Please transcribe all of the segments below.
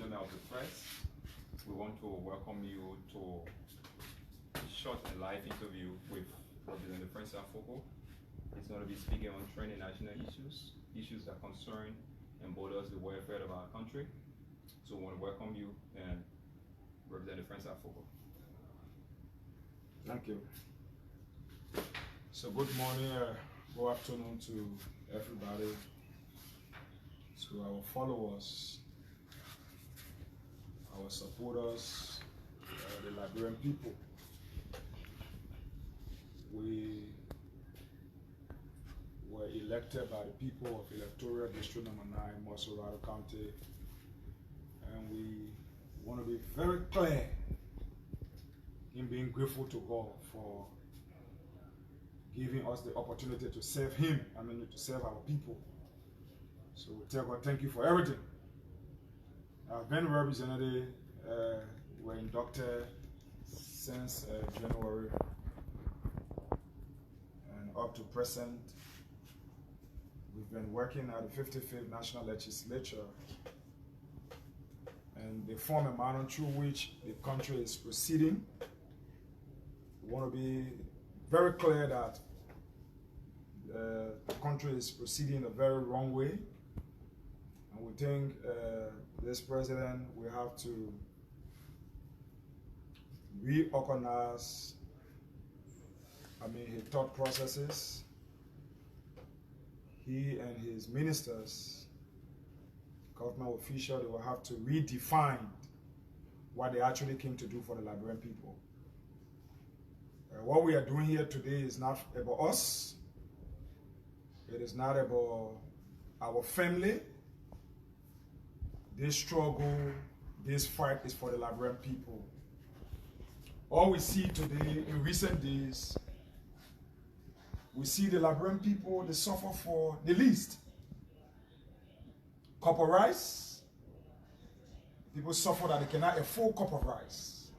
gentlemen of the press, we want to welcome you to a short and live interview with Representative Foko. He's going to be speaking on trending national issues that concern and borders the welfare of our country. So we want to welcome you and Representative Foko. Thank you. So good morning, good afternoon to everybody, to our followers, our supporters, the Liberian people. We were elected by the people of Electoral District Number 9, Montserrado County, and we want to be very clear in being grateful to God for giving us the opportunity to serve Him, to serve our people. So we tell God, thank you for everything. I've been representative, were inducted since January and up to present. We've been working at the 55th National Legislature, and they form a manner through which the country is proceeding. We want to be very clear that the country is proceeding in a very wrong way, and we think this president will have to reorganize his thought processes. He and his ministers, government officials, they will have to redefine what they actually came to do for the Liberian people. What we are doing here today is not about us. It is not about our family. This struggle, this fight is for the Liberian people. All we see today, in recent days, we see the Liberian people, they suffer for the least. Cup of rice. People suffer that they cannot afford cup of rice.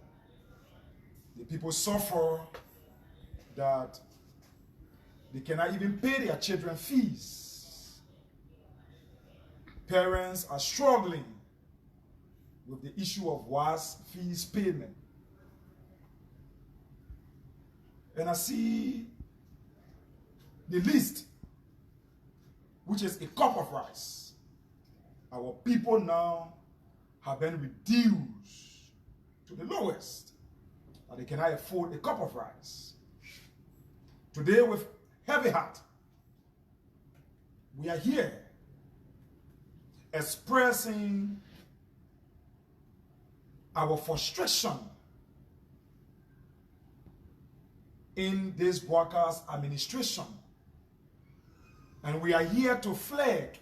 The people suffer that they cannot even pay their children fees. Parents are struggling with the issue of WAS fees payment. And I see the least, which is a cup of rice. Our people now have been reduced to the lowest, that they cannot afford a cup of rice. Today, with heavy heart, we are here expressing our frustration in this Boycott's administration. And we are here to flag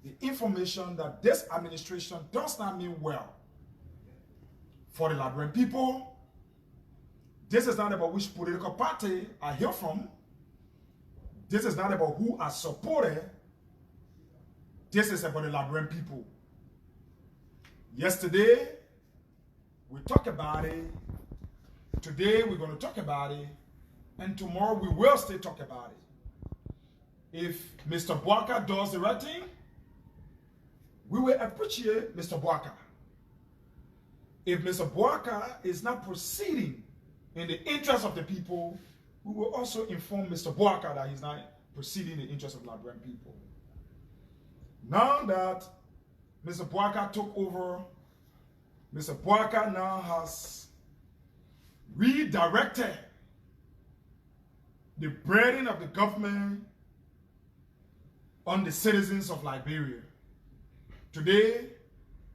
the information that this administration does not mean well for the Liberian people. This is not about which political party I hear from. This is not about who I supported. This is about the Liberian people. Yesterday, we talked about it. Today, we're going to talk about it. And tomorrow, we will still talk about it. If Mr. Boycott does the right thing, we will appreciate Mr. Boycott. If Mr. Boycott is not proceeding in the interest of the people, we will also inform Mr. Boycott that he's not proceeding in the interest of Liberian people. Now that Mr. Boycott took over, Mr. Boycott now has redirected the burden of the government on the citizens of Liberia. Today,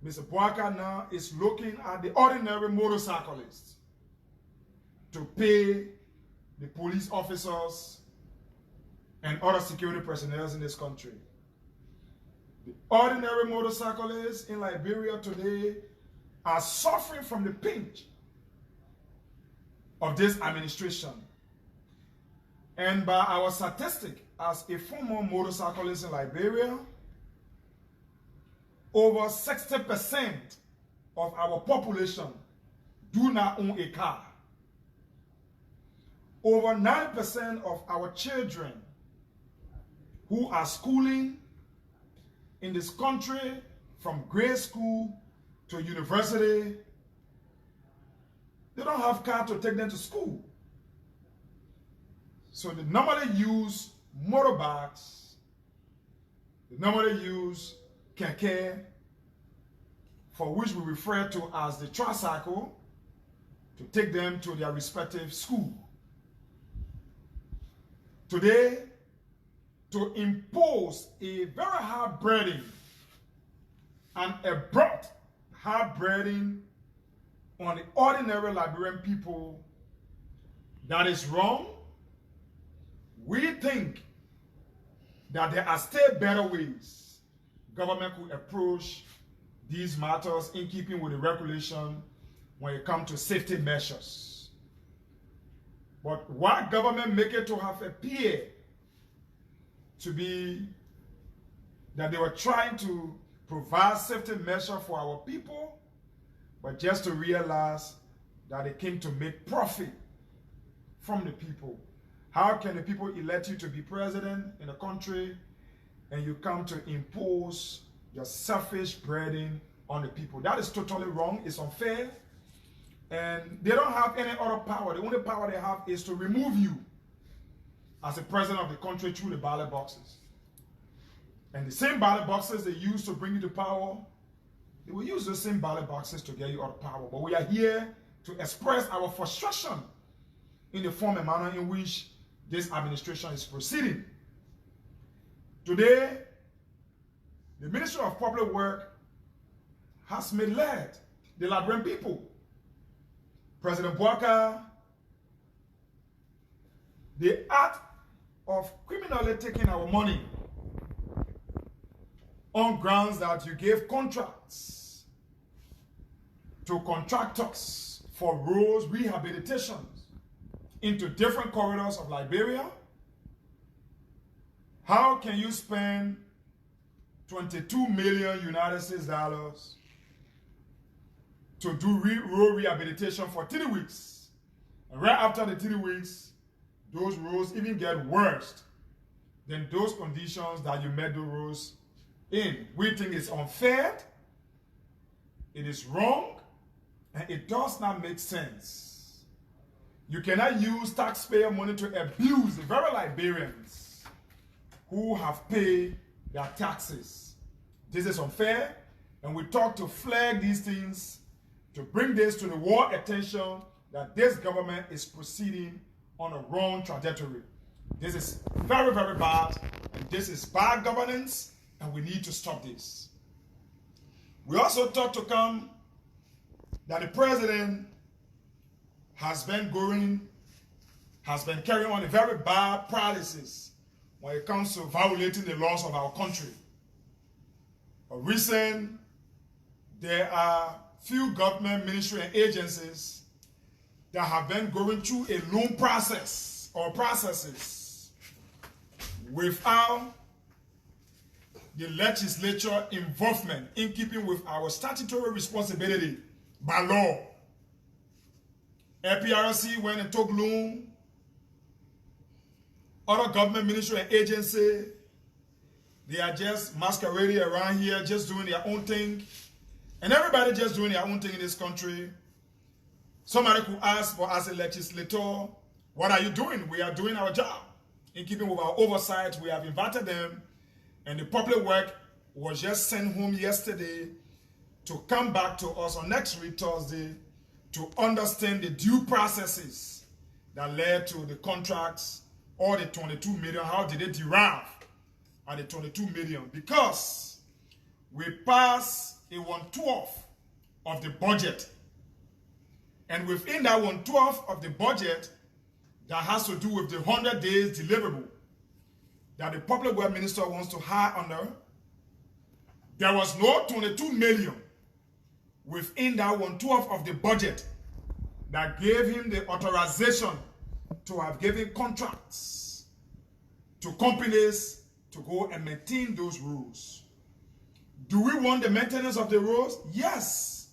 Mr. Boycott now is looking at the ordinary motorcyclists to pay the police officers and other security personnel in this country. The ordinary motorcyclists in Liberia today are suffering from the pinch of this administration. And by our statistic, as a former motorcyclist in Liberia, over 60% of our population do not own a car. Over 9% of our children who are schooling in this country from grade school to university, they don't have car to take them to school. So they normally use motorbikes, they normally use keke, for which we refer to as the tricycle, to take them to their respective school. Today, to impose a very hard burden and abrupt hard burden on the ordinary Liberian people, that is wrong. We think that there are still better ways government could approach these matters in keeping with the regulation when it comes to safety measures. But why government make it to have appear to be that they were trying to provide safety measure for our people, but just to realize that they came to make profit from the people. How can the people elect you to be president in a country and you come to impose your selfish burden on the people? That is totally wrong. It's unfair. And they don't have any other power. The only power they have is to remove you as the president of the country through the ballot boxes. And the same ballot boxes they use to bring you to power, they will use the same ballot boxes to get you out of power. But we are here to express our frustration in the form and manner in which this administration is proceeding. Today, the Ministry of Public Work has misled the Liberian people. President Boycott, the act of criminally taking our money on grounds that you gave contracts to contractors for roads rehabilitations into different corridors of Liberia. How can you spend 22 million United States dollars to do road rehabilitation for 3 weeks? And right after the 3 weeks, those roads even get worse than those conditions that you made the roads in. We think it's unfair, it is wrong, and it does not make sense. You cannot use taxpayer money to abuse the very Liberians who have paid their taxes. This is unfair, and we talk to flag these things, to bring this to the world attention that this government is proceeding on a wrong trajectory. This is very, very bad, and this is bad governance, and we need to stop this. We also talk to come that the president has been carrying on a very bad practices when it comes to violating the laws of our country. There are few government ministry and agencies that have been going through a loan process or processes without the legislature involvement in keeping with our statutory responsibility by law. LPRC went and took loan. Other government ministry and agency, they are just masquerading around here, just doing their own thing. And everybody just doing their own thing in this country. Somebody could ask, but as a legislator, what are you doing? We are doing our job. In keeping with our oversight, we have invited them, and the public work was just sent home yesterday to come back to us on next week, Thursday, to understand the due processes that led to the contracts or the 22 million. How did it derive at the 22 million? Because we passed a 1/12 of the budget. And within that 1/12 of the budget, that has to do with the 100 days deliverable that the public work minister wants to hire under, there was no 22 million within that 1/12 of the budget that gave him the authorization to have given contracts to companies to go and maintain those roads. Do we want the maintenance of the roads? Yes.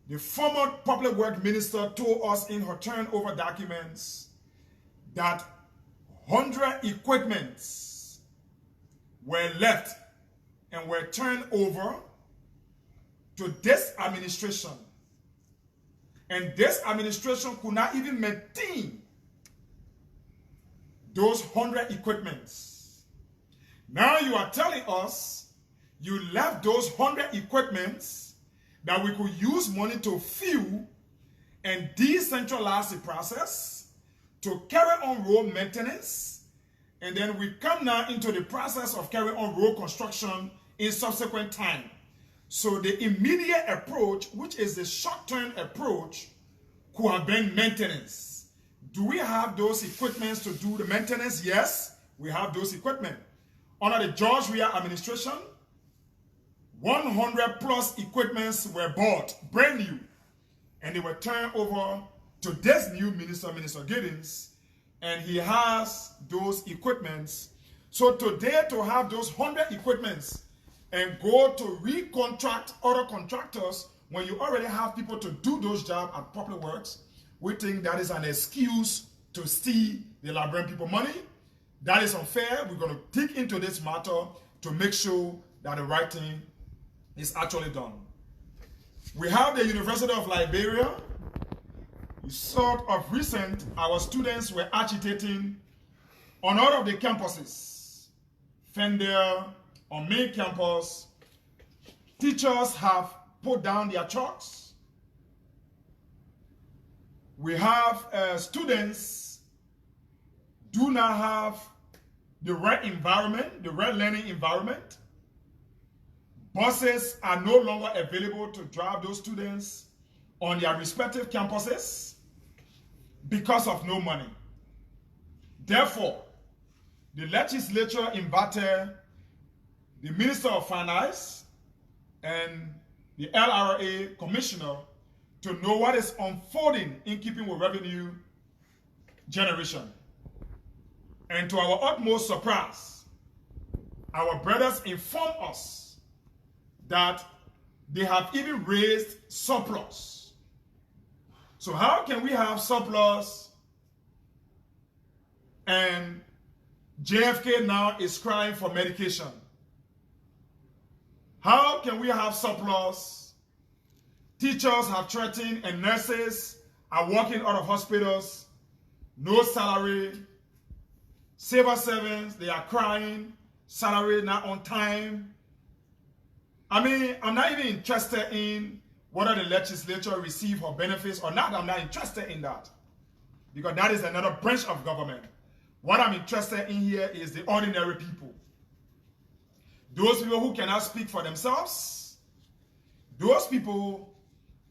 The former public work minister told us in her turnover documents that 100 equipments were left and were turned over to this administration. And this administration could not even maintain those 100 equipments. Now you are telling us you left those 100 equipments that we could use money to fuel and decentralize the process to carry on road maintenance, and then we come now into the process of carrying on road construction in subsequent time. So the immediate approach, which is the short-term approach, could have been maintenance. Do we have those equipments to do the maintenance? Yes, we have those equipment. Under the George Weah administration, 100 plus equipments were bought, brand new, and they were turned over to this new minister, Minister Giddens, and he has those equipments. So today, to have those 100 equipments and go to recontract other contractors when you already have people to do those jobs at public works, we think that is an excuse to steal the Liberian people money. That is unfair. We're going to dig into this matter to make sure that the right thing is actually done. We have the University of Liberia. Sort of recent, our students were agitating on all of the campuses. Fender, on main campus, teachers have put down their chalks. We have students do not have the right environment, the right learning environment. Buses are no longer available to drive those students on their respective campuses because of no money. Therefore, the legislature invited the Minister of Finance and the LRA Commissioner to know what is unfolding in keeping with revenue generation. And to our utmost surprise, our brothers inform us that they have even raised surplus. So how can we have surplus and JFK now is crying for medication? How can we have surplus? Teachers have threatened and nurses are working out of hospitals, no salary. Civil servants, they are crying, salary not on time. I mean, I'm not even interested in whether the legislature receive her benefits or not. I'm not interested in that, because that is another branch of government. What I'm interested in here is the ordinary people. Those people who cannot speak for themselves. Those people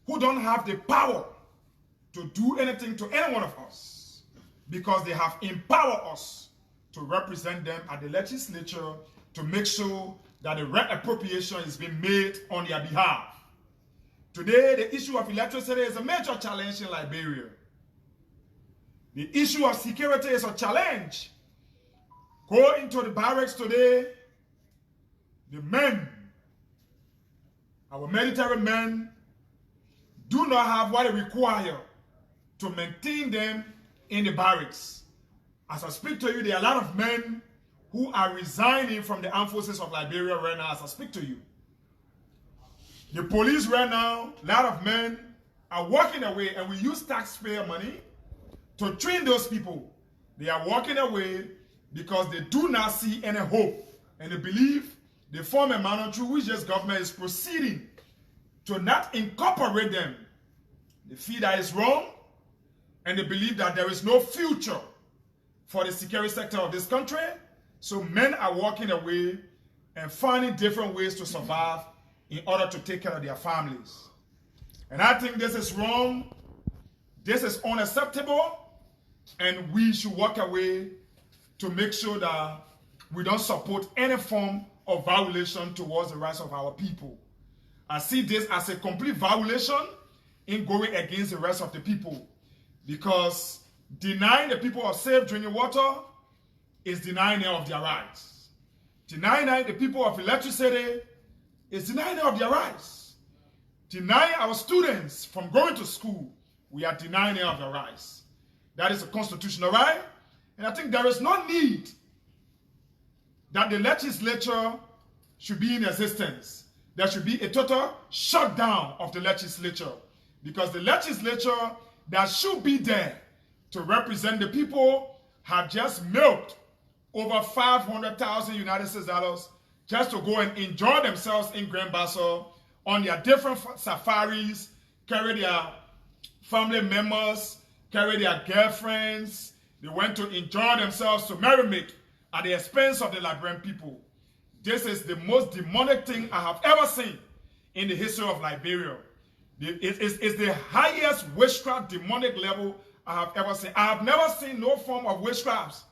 who don't have the power to do anything to any one of us, because they have empowered us to represent them at the legislature to make sure that the right appropriation is being made on their behalf. Today, the issue of electricity is a major challenge in Liberia. The issue of security is a challenge. Go into the barracks today, the men, our military men, do not have what they require to maintain them in the barracks. As I speak to you, there are a lot of men who are resigning from the armed forces of Liberia right now as I speak to you. The police right now, a lot of men are walking away, and we use taxpayer money to train those people. They are walking away because they do not see any hope, and they believe the former manner through which this government is proceeding to not incorporate them. They feel that is wrong, and they believe that there is no future for the security sector of this country. So men are walking away and finding different ways to survive in order to take care of their families. And I think this is wrong. This is unacceptable. And we should walk away to make sure that we don't support any form of violation towards the rights of our people. I see this as a complete violation in going against the rest of the people, because denying the people of safe drinking water is denying them of their rights. Denying the people of electricity is denying them of their rights. Denying our students from going to school, we are denying them of their rights. That is a constitutional right, and I think there is no need that the legislature should be in existence. there should be a total shutdown of the legislature, because the legislature that should be there to represent the people have just milked over 500,000 United States dollars just to go and enjoy themselves in Grand-Bassa on their different safaris, carry their family members, carry their girlfriends. They went to enjoy themselves, to merriment at the expense of the Liberian people. This is the most demonic thing I have ever seen in the history of Liberia. It's the highest witchcraft demonic level I have ever seen. I have never seen no form of witchcrafts,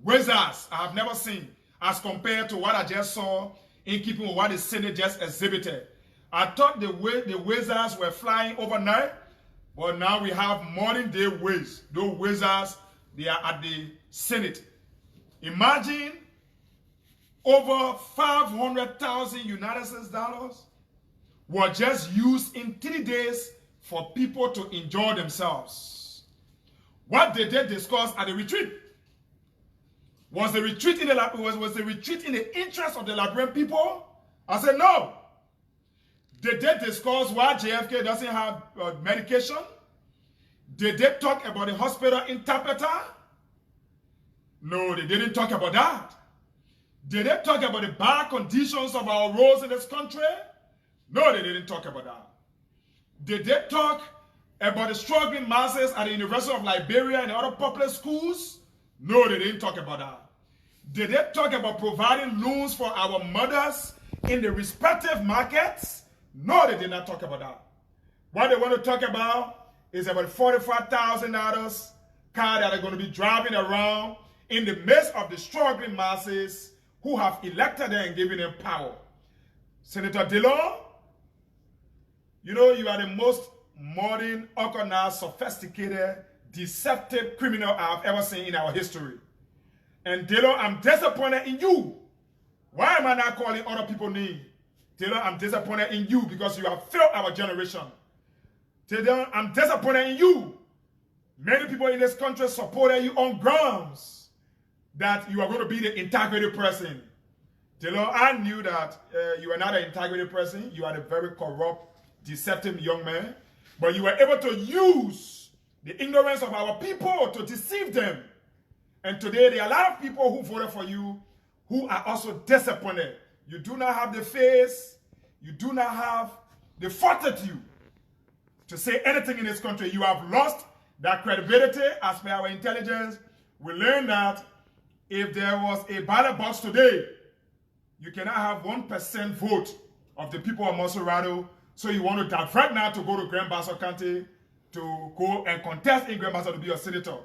wizards, I have never seen, as compared to what I just saw in keeping with what the Senate just exhibited. I thought the wizards were flying overnight, but now we have modern day ways. Those wizards, they are at the Senate. Imagine over 500,000 United States dollars were just used in 3 days for people to enjoy themselves. What did they discuss at the retreat? Was the retreat in the interest of the Liberian people? I said no. Did they discuss why JFK doesn't have medication? Did they talk about the hospital interpreter? No, they didn't talk about that. Did they talk about the bad conditions of our roads in this country? No, they didn't talk about that. Did they talk about the struggling masses at the University of Liberia and other public schools? No, they didn't talk about that. Did they talk about providing loans for our mothers in the respective markets? No, they did not talk about that. What they want to talk about is about $45,000 car that are going to be driving around in the midst of the struggling masses who have elected them and given them power. Senator Dillon, you know you are the most modern, organized, sophisticated, deceptive criminal I have ever seen in our history. And Dillon, I'm disappointed in you. Why am I not calling other people names? Dillon, I'm disappointed in you because you have failed our generation. Dillon, I'm disappointed in you. Many people in this country supported you on grounds that you are going to be the integrity person. Dillon, I knew that you are not an integrity person. You are a very corrupt, deceptive young man. But you were able to use the ignorance of our people to deceive them. And today, there are a lot of people who voted for you who are also disappointed. You do not have the face, you do not have the fortitude to say anything in this country. You have lost that credibility. As per our intelligence, we learned that if there was a ballot box today, you cannot have 1% vote of the people of Montserrado. So you want to divert now to go to Grand-Bassa County to go and contest in Grand-Bassa to be a senator.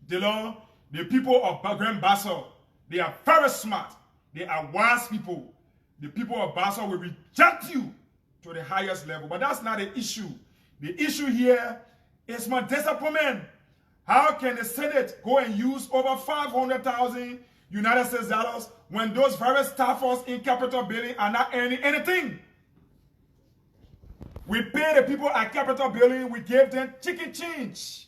Dillon, the people of Grand-Bassa, they are very smart. They are wise people. The people of Bassa will reject you to the highest level. But that's not the issue. The issue here is my disappointment. How can the Senate go and use over 500,000 United States dollars when those very staffers in Capitol Building are not earning anything? We pay the people at Capitol Building, we gave them chicken change.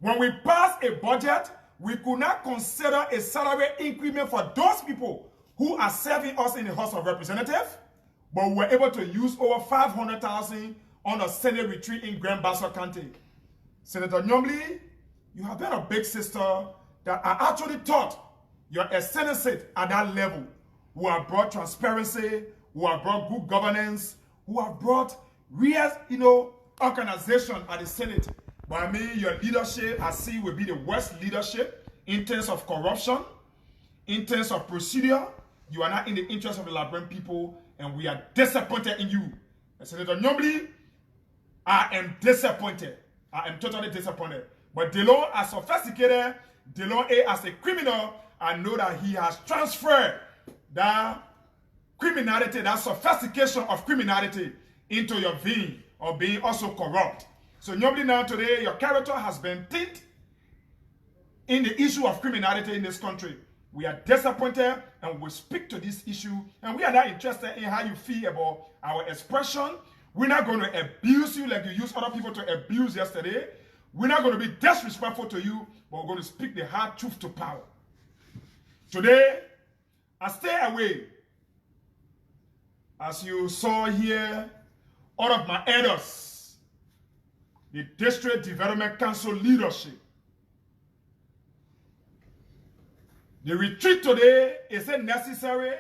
When we passed a budget, we could not consider a salary increment for those people who are serving us in the House of Representatives, but we were able to use over 500,000 on a Senate retreat in Grand-Bassa County. Senator Nyomli, you have been a big sister that I actually thought you're a Senate at that level, who have brought transparency, who have brought good governance, who have brought real, organization at the Senate. But I mean, your leadership, I see, will be the worst leadership in terms of corruption, in terms of procedure. You are not in the interest of the Liberian people, and we are disappointed in you. And Senator Nyomli, I am disappointed. I am totally disappointed. But Dillon, as sophisticated, Dillon as a criminal, I know that he has transferred that criminality, that sophistication of criminality into your vein of being also corrupt. So Nyomli, now today, your character has been tint in the issue of criminality in this country. We are disappointed and we speak to this issue, and we are not interested in how you feel about our expression. We're not going to abuse you like you used other people to abuse yesterday. We're not going to be disrespectful to you, but we're going to speak the hard truth to power. Today, I stay away as you saw here, all of my elders, the District Development Council leadership. The retreat today, is it necessary?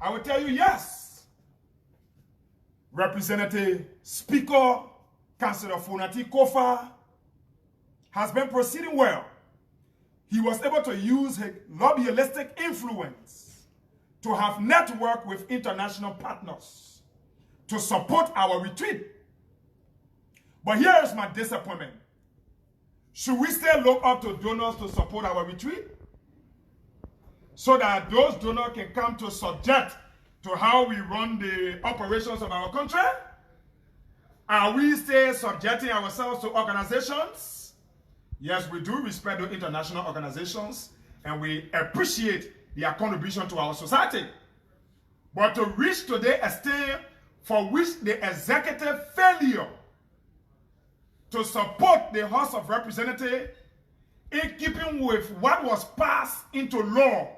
I will tell you yes. Representative Speaker, Councillor Fonati Kofa has been proceeding well. He was able to use his lobbyistic influence to have networked with international partners to support our retreat. But here is my disappointment. Should we still look up to donors to support our retreat? So that those donors can come to subject to how we run the operations of our country? Are we still subjecting ourselves to organizations? Yes, we do respect the international organizations and we appreciate their contribution to our society. But to reach to the extent for which the executive failure to support the House of Representatives in keeping with what was passed into law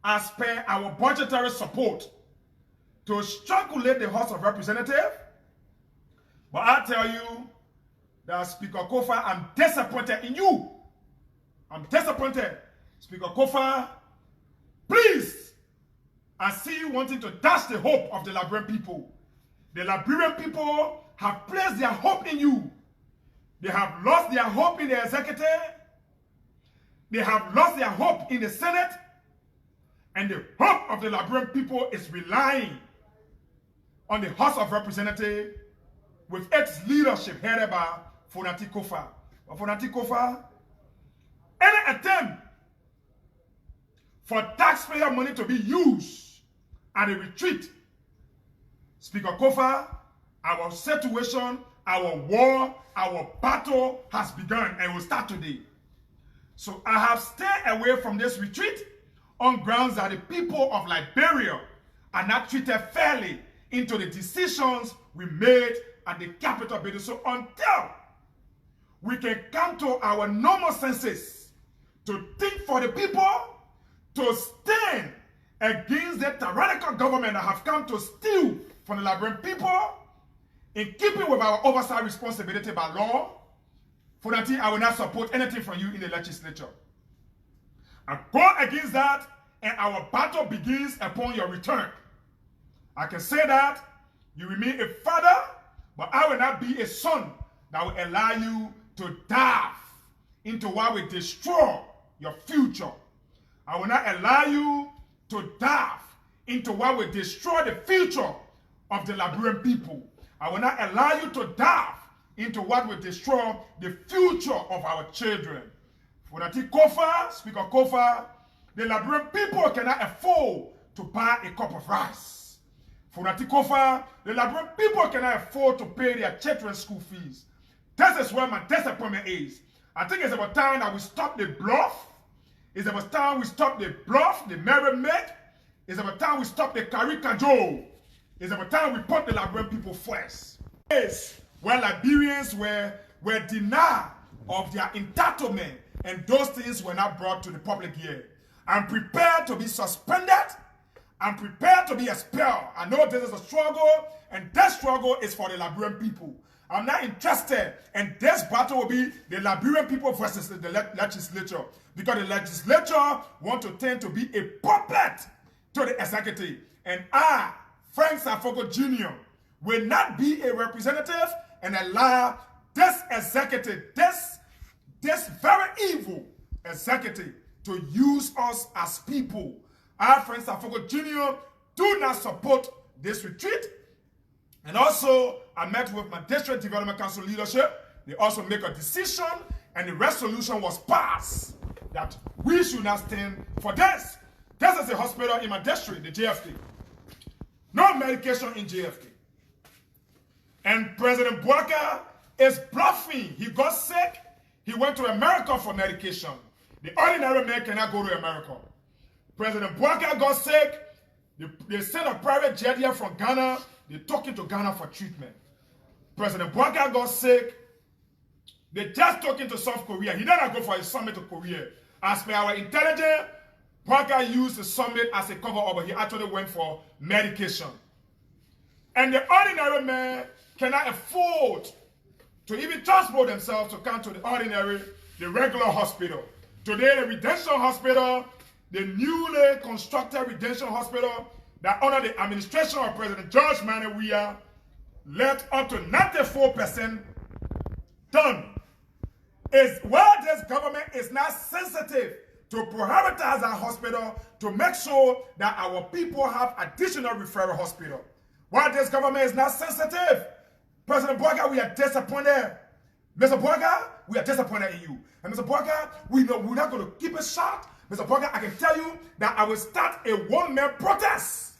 as per our budgetary support to strangulate the House of Representatives. But I tell you that Speaker Kofa, I'm disappointed in you. I'm disappointed. Speaker Kofa, please, I see you wanting to dash the hope of the Liberian people. The Liberian people have placed their hope in you. They have lost their hope in the executive. They have lost their hope in the Senate. And the hope of the Liberian people is relying on the House of Representatives with its leadership headed by Fonati Kofa. But Fonati Kofa, any attempt for taxpayer money to be used at a retreat, Speaker Kofa, our situation, our war, our battle has begun and will start today. So I have stayed away from this retreat on grounds that the people of Liberia are not treated fairly into the decisions we made at the capital building. So until we can come to our normal senses to think for the people, to stand against the tyrannical government that have come to steal from the Liberian people, in keeping with our oversight responsibility by law, Fonati, I will not support anything from you in the legislature. I go against that, and our battle begins upon your return. I can say that you remain a father, but I will not be a son that will allow you to dive into what will destroy your future. I will not allow you to dive into what will destroy the future of the Liberian people. I will not allow you to dive into what will destroy the future of our children. Fonati Kofa, Speaker Kofa, the Liberian people cannot afford to buy a cup of rice. Fonati Kofa, the Liberian people cannot afford to pay their children's school fees. This is where my disappointment is. I think it's about time that we stop the bluff. It's about time we stop the bluff, the merriment. It's about time we stop the caricature. It's about time we put the Liberian people first. Yes, where Liberians were denied of their entitlement, and those things were not brought to the public ear. I'm prepared to be suspended. I'm prepared to be expelled. I know this is a struggle, and that struggle is for the Liberian people. I'm not interested, and this battle will be the Liberian people versus the legislature, because the legislature want to tend to be a puppet to the executive, and I, Frank Foko Jr., will not be a representative and allow this executive, this very evil executive, to use us as people. Our friends Foko Jr. do not support this retreat. And also, I met with my District Development Council leadership. They also make a decision, and the resolution was passed that we should not stand for this. This is a hospital in my district, the JFK. No medication in JFK. And President Boycott is bluffing. He got sick. He went to America for medication. The ordinary man cannot go to America. President Boycott got sick. They sent a private jet here from Ghana. They took him to Ghana for treatment. President Boycott got sick. They just took him to South Korea. He did not go for a summit to Korea. As per our intelligence, Boycott used the summit as a cover-up, but he actually went for medication. And the ordinary man cannot afford to even transport themselves to come to the regular hospital. Today, the Redemption Hospital, the newly constructed Redemption Hospital that under the administration of President George Manawia, led up to 94% done. Is where this government is not sensitive to prioritize our hospital to make sure that our people have additional referral hospital. Why this government is not sensitive? President Boycott, we are disappointed. Mr. Boycott, we are disappointed in you. And Mr. Boycott, we know we're not going to keep it short. Mr. Boycott, I can tell you that I will start a one-man protest.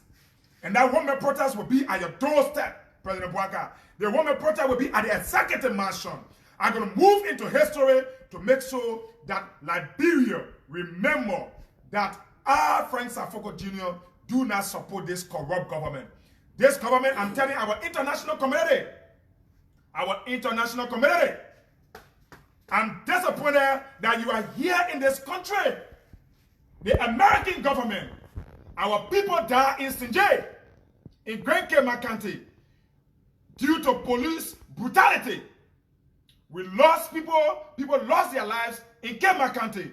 And that one-man protest will be at your doorstep, President Boycott. The one-man protest will be at the executive mansion. I'm going to move into history to make sure that Liberia remember that our Frank Foko Jr. do not support this corrupt government. This government, I'm telling our international community, I'm disappointed that you are here in this country. The American government, our people died in Sinjay, in Grand Cape County, due to police brutality. We lost people lost their lives in Cape County.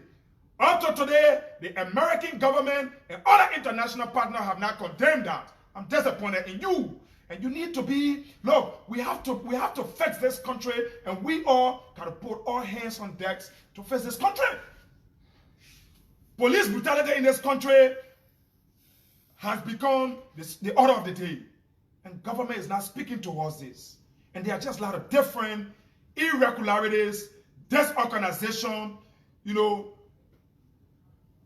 Up to today, the American government and other international partners have not condemned that. I'm disappointed in you. And you need to be, look, we have to fix this country, and we all got to put our hands on decks to fix this country. Police brutality in this country has become the order of the day. And government is not speaking towards this. And there are just a lot of different irregularities, disorganization,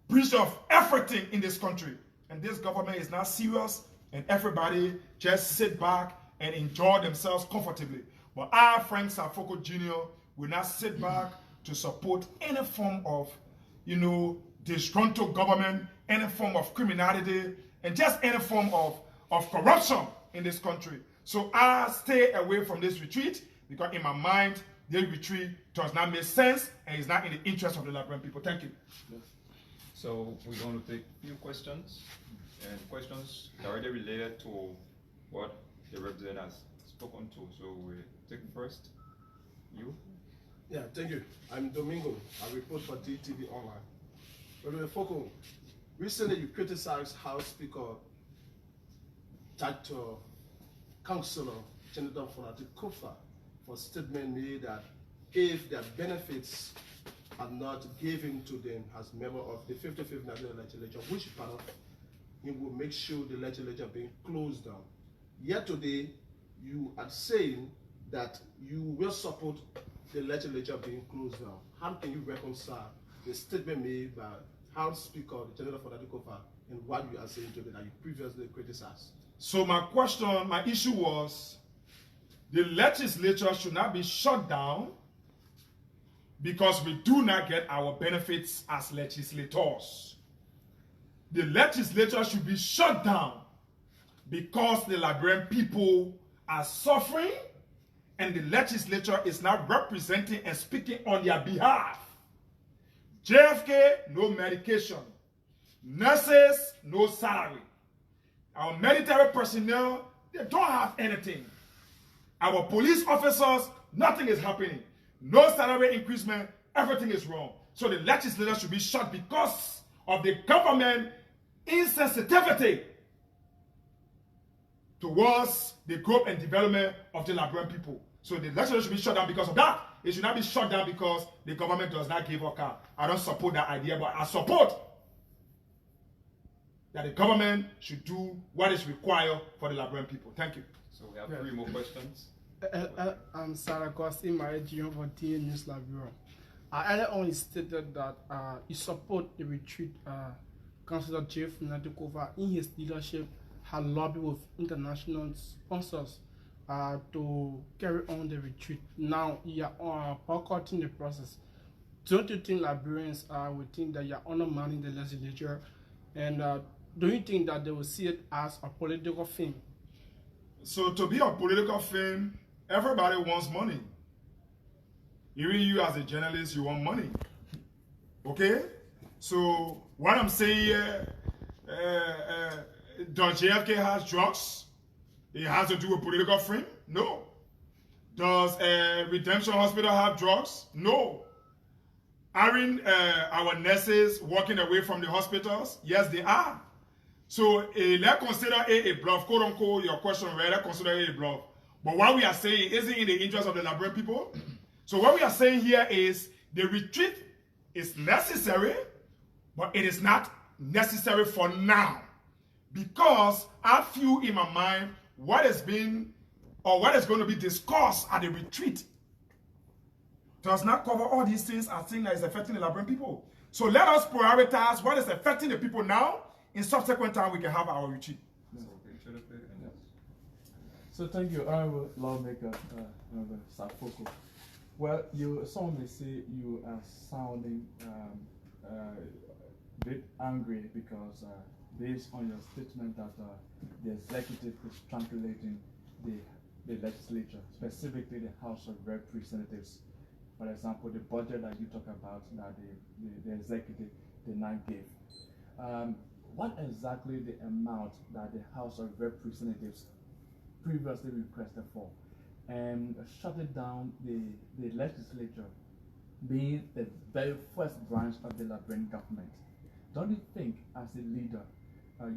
breach of everything in this country. And this government is not serious, and everybody just sit back and enjoy themselves comfortably. But I, Frank Foko Jr., will not sit back to support any form of, disgruntled government, any form of criminality, and just any form of corruption in this country. So I stay away from this retreat, because in my mind, this retreat does not make sense and is not in the interest of the Liberian people. Thank you. Yes. So we're going to take a few questions, and questions directly related to what the representative has spoken to. So we'll take first. You? Yeah, thank you. I'm Domingo. I report for DTV Online. President Foko, recently you criticized House Speaker, Dr. Councilor Senator Fonati Kofa for statement made that if their benefits are not given to them as member of the 55th National Legislature, which part of it will make sure the legislature being closed down. Yet today, you are saying that you will support the legislature being closed down. How can you reconcile the statement made by House Speaker, the General Fonati Kofa, and what you are saying today that you previously criticized? So my issue was, the legislature should not be shut down because we do not get our benefits as legislators. The legislature should be shut down because the Liberian people are suffering and the legislature is not representing and speaking on their behalf. JFK, no medication. Nurses, no salary. Our military personnel, they don't have anything. Our police officers, nothing is happening. No salary increasement, everything is wrong. So the legislature should be shut because of the government insensitivity towards the growth and development of the Liberian people. So the legislature should be shut down because of that. It should not be shut down because the government does not give a car. I don't support that idea, but I support that the government should do what is required for the Liberian people. Thank you. So we have 3 more questions. I'm Sarah Costi, my GM for TA News Liberia. I earlier on stated that you support the retreat. Councillor Jeff Natukova, in his leadership, had lobbied with international sponsors to carry on the retreat. Now you are boycotting the process. Don't you think Liberians will think that you are undermining the legislature? And do you think that they will see it as a political thing? So to be a political thing, everybody wants money. Even you as a journalist, you want money. Okay? So what I'm saying here, does JFK has drugs? It has to do with political freedom? No. Does Redemption Hospital have drugs? No. Aren't our nurses walking away from the hospitals? Yes, they are. So let's consider a bluff, quote unquote, your question, right? Let's consider a bluff. But what we are saying isn't in the interest of the Liberian people. So what we are saying here is the retreat is necessary, but it is not necessary for now. Because I feel in my mind what is being or what is going to be discussed at the retreat does not cover all these things as things that is affecting the Liberian people. So let us prioritize what is affecting the people now. In subsequent time, we can have our retreat. So thank you, Honorable Lawmaker, Foko. Well, some may say you are sounding a bit angry because based on your statement that the executive is translating the legislature, specifically the House of Representatives. For example, the budget that you talk about that the executive did not give. What exactly the amount that the House of Representatives previously requested for, and shutting down the legislature being the very first branch of the Liberian government? Don't you think, as a leader,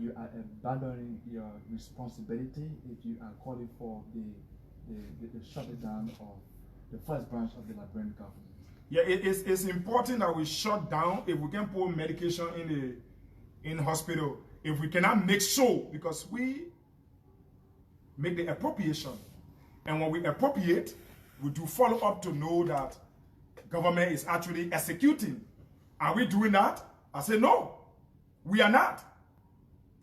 you are abandoning your responsibility if you are calling for the shutting down of the first branch of the Liberian government? Yeah, it's important that we shut down. If we can put medication in hospital, if we cannot make sure, because we make the appropriation, and when we appropriate, we do follow up to know that government is actually executing. Are we doing that? I say no, we are not.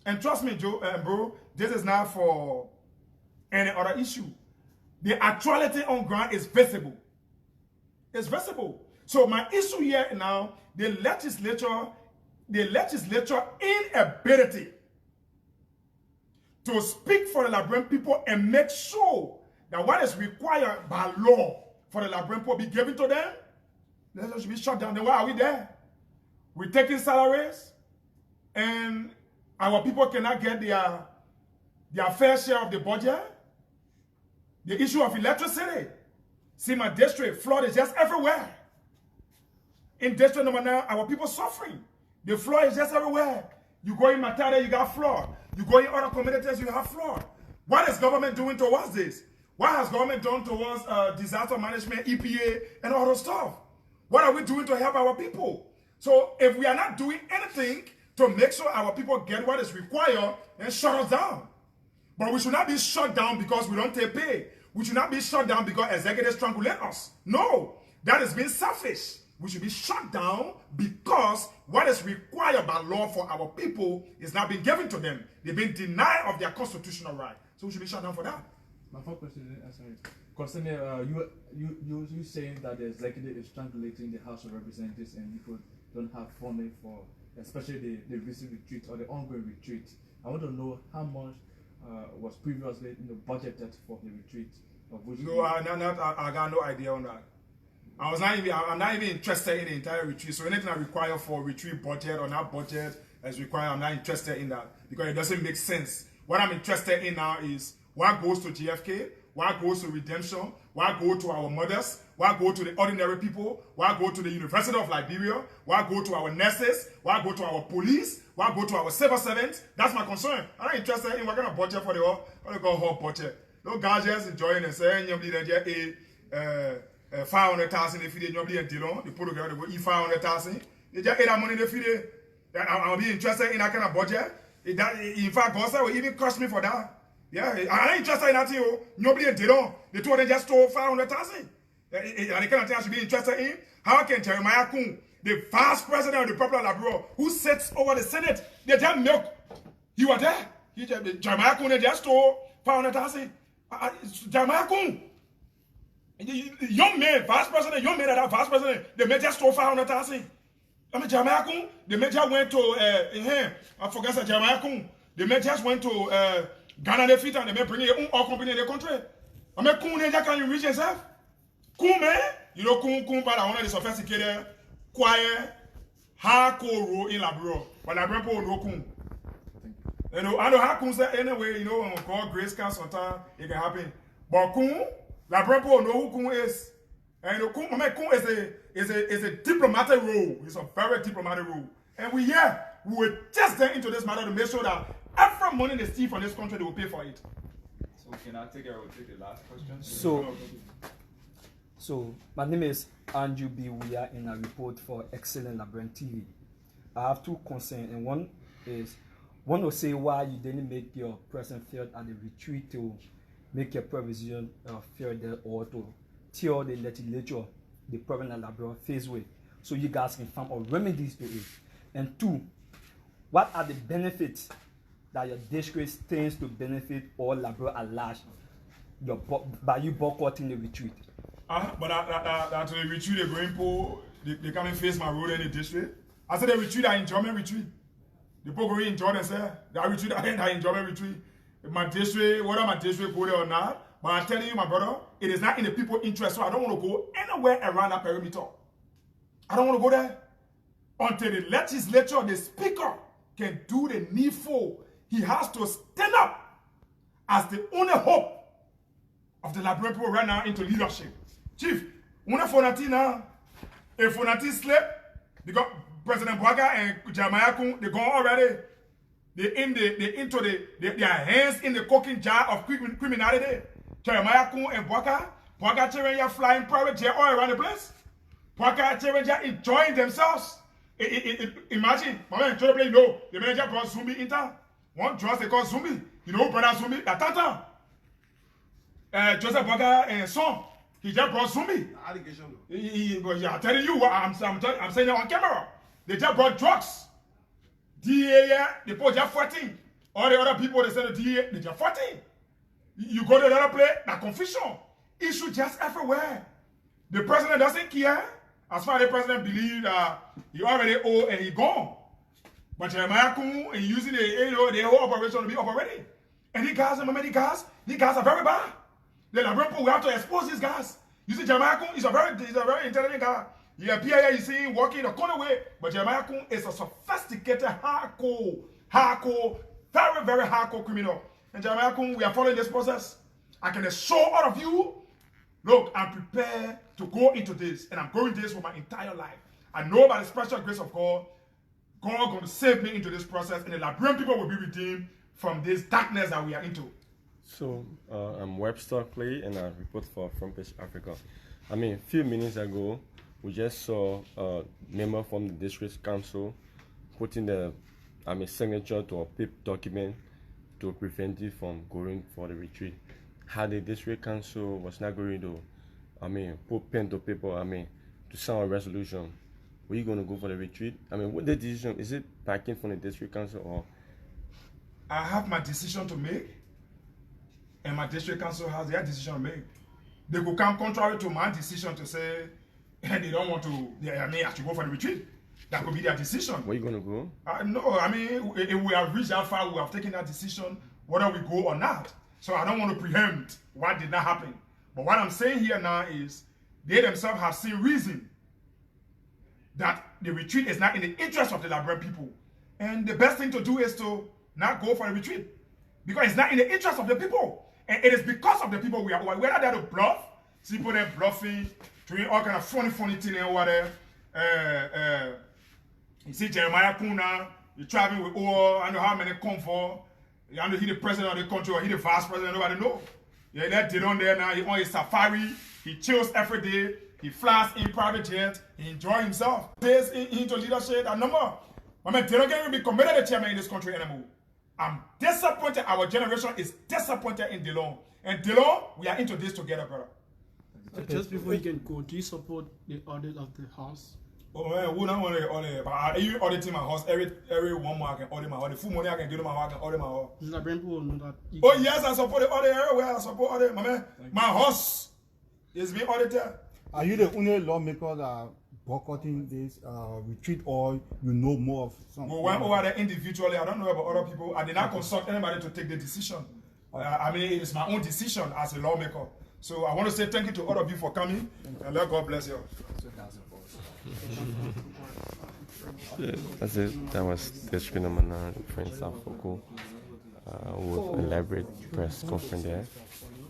And trust me, Joe, bro, this is not for any other issue. The actuality on ground is visible. It's visible. So my issue here now, the legislature inability to speak for the Liberian people and make sure that what is required by law for the Liberian people be given to them, that should be shut down. Then why are we there? We're taking salaries and our people cannot get their fair share of the budget. The issue of electricity. See, my district, flood is just everywhere. In district number 9, our people suffering. The flood is just everywhere. You go in Matata, you got flood. You go in other communities, you have flood. What is government doing towards this? What has government done towards disaster management, EPA, and all those stuff? What are we doing to help our people? So if we are not doing anything to make sure our people get what is required, then shut us down. But we should not be shut down because we don't take pay. We should not be shut down because executives strangulate us. No, that is being selfish. We should be shut down because what is required by law for our people is not being given to them. They've been denied of their constitutional right. So we should be shut down for that. My first question is, concerning you saying that the executive is strangulating the House of Representatives and people don't have funding for, especially the recent retreat or the ongoing retreat. I want to know how much was previously budgeted for the retreat. No, I got no idea on that. I'm not even interested in the entire retreat. So anything I require for retreat budget or not budget as required, I'm not interested in that because it doesn't make sense. What I'm interested in now is what goes to GFK, what goes to Redemption, what goes to our mothers, what goes to the ordinary people, what goes to the University of Liberia, what goes to our nurses, what goes to our police, what goes to our civil servants. That's my concern. I'm not interested in what kind of budget for the what they call whole budget. No guys just enjoying and saying, 500,000 if you didn't deal, the program go 500,000. They just that money if you I'll be interested in that kind of budget. In fact, God will even cost me for that. Yeah, I'm not interested in that thing. Nobody did on. The two of them just stole 500,000. And the kind of thing I should be interested in. How can Jeremiah Kun, the vice president of the Republic of Liberia, who sits over the Senate, they just milk? He was there. Jeremiah Kun just stole 500,000. Jeremiah Kun. Young man, vice president, young man that vice president, the man just stole 500,000. I mean, Jeremiah Kun, the man just went to, I forgot that Jeremiah Kun, the man just went to Ghana de Fit and the man bring their own company in the country. I mean, Kun, they just can't reach himself. Kun, man, you know, Kun, but I want to sophisticated, quiet, hardcore role in Liberia. But Liberia people know Kun. Thank you. You know, I know how Kun say anyway, you know, when we call grace can sometimes it can happen. But Kun, la people know who Kun is. And you know, Kun is a diplomatic role. It's a very diplomatic role. And we will just get into this matter to make sure that every money they steal from this country, they will pay for it. So can I take the last question? So my name is Andrew B. We are in a report for Excellent Labyrinth TV. I have two concerns, and one will say why you didn't make your presence felt at the retreat to make your provision felt there, or to tell the legislature the problem that Labrador faced with, so you guys can find out remedies to it. And two, what are the benefits that your district stands to benefit all Labrador at large by you boycotting the retreat? But that the retreat they're going for, they come and face my road in the district. I said the retreat are enjoyment retreat. The people go enjoy themselves. That retreat are enjoyment retreat. My district, whether my district go there or not, but I'm telling you, my brother, it is not in the people's interest, so I don't want to go anywhere around that perimeter. I don't want to go there until the legislature, the speaker, can do the needful. He has to stand up as the only hope of the Liberian people right now into leadership. Chief, when Fonati now, if Fonati sleep, because President Bouaka and Jeremiah Kun, they gone already. They into their hands in the cooking jar of criminality. Jeremiah Kun and Bouaka children are flying private jet all around the place. Bouaka children are enjoying themselves. Imagine, my man, play, you know, the manager brought Zumbi in town. One drugs they call Zumbi. You know, brother Zumbi, that tata. Joseph Bouaka and son, he just brought Zumbi. Allegation. I'm telling you what I'm saying it on camera. They just brought drugs. DEA, they put just 14. All the other people, they said the DEA, they just 14. You go to the other place, that confusion. Issue just everywhere. The president doesn't care. As far as the president believes he already owe and he gone. But Jeremiah Kun and using the whole operation to be operating. And these guys, remember these guys are very bad. The Liberian people, we have to expose these guys. You see, Jeremiah Kun is a very intelligent guy. He appear here, you see him walking the corner way, but Jeremiah Kun is a sophisticated, hardcore, very, very hardcore criminal. And Jeremiah Kun, we are following this process. I can assure all of you, look, I'm prepared to go into this, and I'm going this for my entire life. I know by the special grace of God, God is going to save me into this process, and the Liberian people will be redeemed from this darkness that we are into. So, I'm Webster Clay, and I report for Front Page Africa. I mean, a few minutes ago, we just saw a member from the district council putting the signature to a paper document to prevent it from going for the retreat. Had the district council was not going to, put pen to paper, to sign a resolution, were you going to go for the retreat? What the decision, is it backing from the district council or? I have my decision to make, and my district council has their decision to make. They could come contrary to my decision to say, and they don't want to, I should go for the retreat. That could be their decision. Where you going to go? No, if we have reached that far, we have taken that decision, whether we go or not. So I don't want to preempt what did not happen. But what I'm saying here now is, they themselves have seen reason that the retreat is not in the interest of the Liberian people. And the best thing to do is to not go for a retreat. Because it's not in the interest of the people. And it is because of the people we're not there to bluff. See people there bluffing, doing all kind of funny things and whatever. You see Jeremiah Kuna, you're traveling with oil, I know how many come for. You know he the president of the country or he the vice president, nobody know. Yeah, that did on there now, he on his safari, he chills every day, he flies in private jet, he enjoys himself. Days into leadership, that number. I mean, they don't get to be committed to chairman in this country anymore. I'm disappointed, our generation is disappointed in Delon. And Delon, we are into this together, brother. Just before you can go, do you support the audit of the house? Oh man, we don't want to audit, but I even auditing my house every 1 month. I can audit my house. The full money I can give to my house, I can audit my house. The Liberian people know that. Oh yes, I support the audit everywhere. I support audit, my man. My house is being audited. Are you the only lawmaker that boycotting this retreat, or you know more of some? We went over there individually. I don't know about other people. I did not consult anybody to take the decision. It is my own decision as a lawmaker. So I want to say thank you to all of you for coming, and let God bless you. Yeah, that's it. That was District Number 9, Prince Foko. with elaborate press conference there.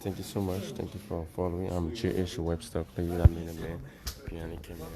Thank you so much. Thank you for following. I'm J.H. Webster Clay, man behind the camera.